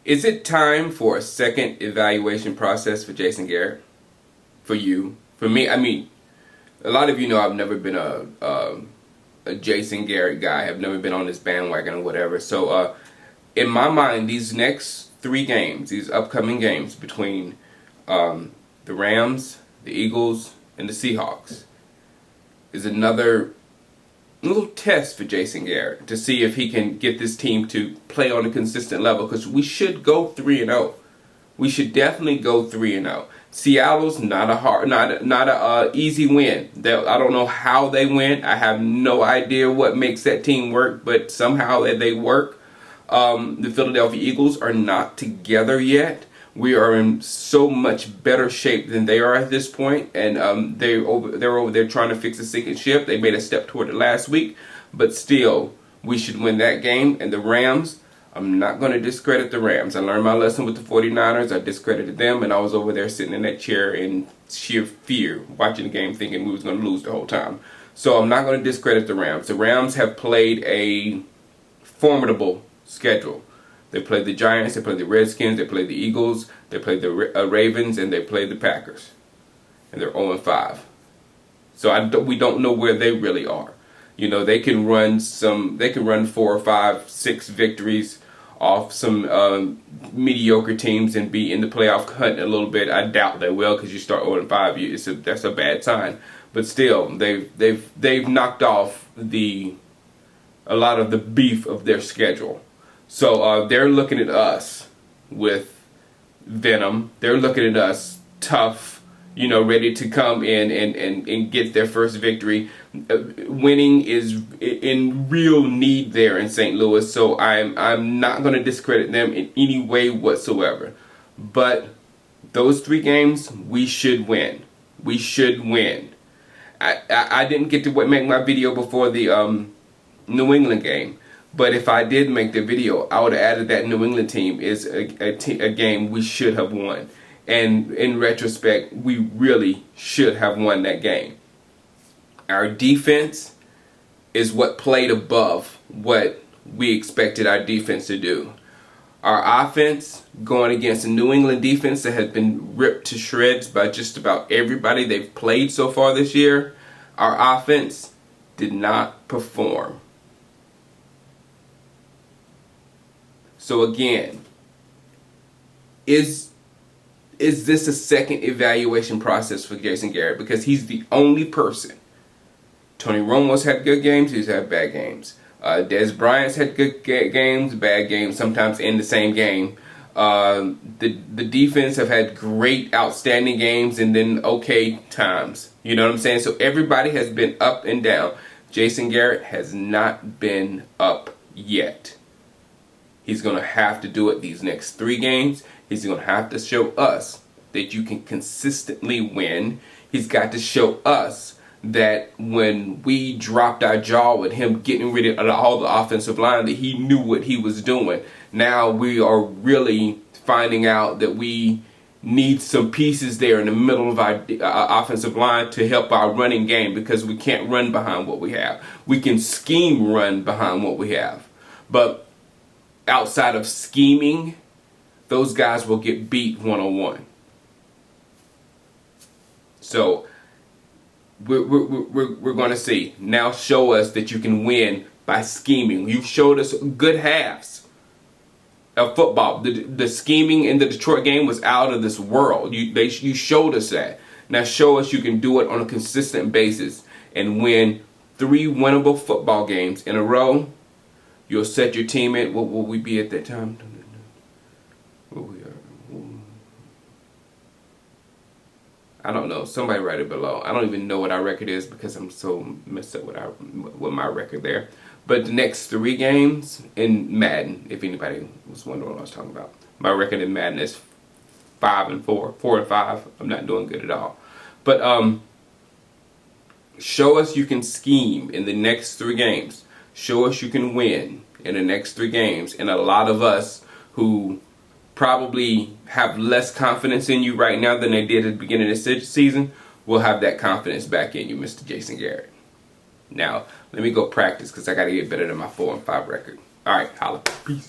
Is it time for a second evaluation process for Jason Garrett? For you? For me? I mean, a lot of you know I've never been a Jason Garrett guy. I've never been on this bandwagon or whatever. So in my mind, these next 3 games, these upcoming games between the Rams, the Eagles, and the Seahawks is another little test for Jason Garrett to see if he can get this team to play on a consistent level, because we should go 3-0. We should definitely go 3-0. Seattle's not a easy win. I don't know how they win. I have no idea what makes that team work, but somehow they work. The Philadelphia Eagles are not together yet. We are in so much better shape than they are at this point, and they're over there trying to fix a sinking ship. They made a step toward it last week, but still, we should win that game. And the Rams, I'm not going to discredit the Rams. I learned my lesson with the 49ers. I discredited them, and I was over there sitting in that chair in sheer fear, watching the game, thinking we was going to lose the whole time. So I'm not going to discredit the Rams. The Rams have played a formidable schedule. They played the Giants, they played the Redskins, they played the Eagles, they played the Ravens, and they played the Packers. And they're 0-5. So we don't know where they really are. You know, they can run 4 or 5, 6 victories off some mediocre teams and be in the playoff hunt a little bit. I doubt they will, because you start 0-5, that's a bad sign. But still, they've knocked off a lot of the beef of their schedule. So they're looking at us with venom. They're looking at us tough, you know, ready to come in and get their first victory. Winning is in real need there in St. Louis, so I'm not going to discredit them in any way whatsoever. But those 3 games, we should win. We should win. I didn't get to make my video before the New England game. But if I did make the video, I would have added that New England team is a game we should have won. And in retrospect, we really should have won that game. Our defense is what played above what we expected our defense to do. Our offense, going against a New England defense that has been ripped to shreds by just about everybody they've played so far this year, our offense did not perform. So again, is this a second evaluation process for Jason Garrett? Because he's the only person. Tony Romo's had good games, he's had bad games. Des Bryant's had good games, bad games, sometimes in the same game. The defense have had great, outstanding games and then okay times. You know what I'm saying? So everybody has been up and down. Jason Garrett has not been up yet. He's going to have to do it these next 3 games. He's going to have to show us that you can consistently win. He's got to show us that when we dropped our jaw with him getting rid of all the offensive line, that he knew what he was doing. Now we are really finding out that we need some pieces there in the middle of our offensive line to help our running game, because we can't run behind what we have. We can scheme run behind what we have. But outside of scheming, those guys will get beat one-on-one. So we're going to see. Now show us that you can win by scheming. You've showed us good halves of football. The scheming in the Detroit game was out of this world. You showed us that. Now show us you can do it on a consistent basis and win 3 winnable football games in a row. You'll set your team in. What will we be at that time? I don't know. Somebody write it below. I don't even know what our record is because I'm so messed up with my record there. But the next 3 games in Madden, if anybody was wondering what I was talking about, my record in Madden is 5-4, 4-5. I'm not doing good at all. But show us you can scheme in the next 3 games. Show us you can win in the next 3 games. And a lot of us who probably have less confidence in you right now than they did at the beginning of the season will have that confidence back in you, Mr. Jason Garrett. Now, let me go practice because I got to get better than my 4-5 record. All right, holla. Peace.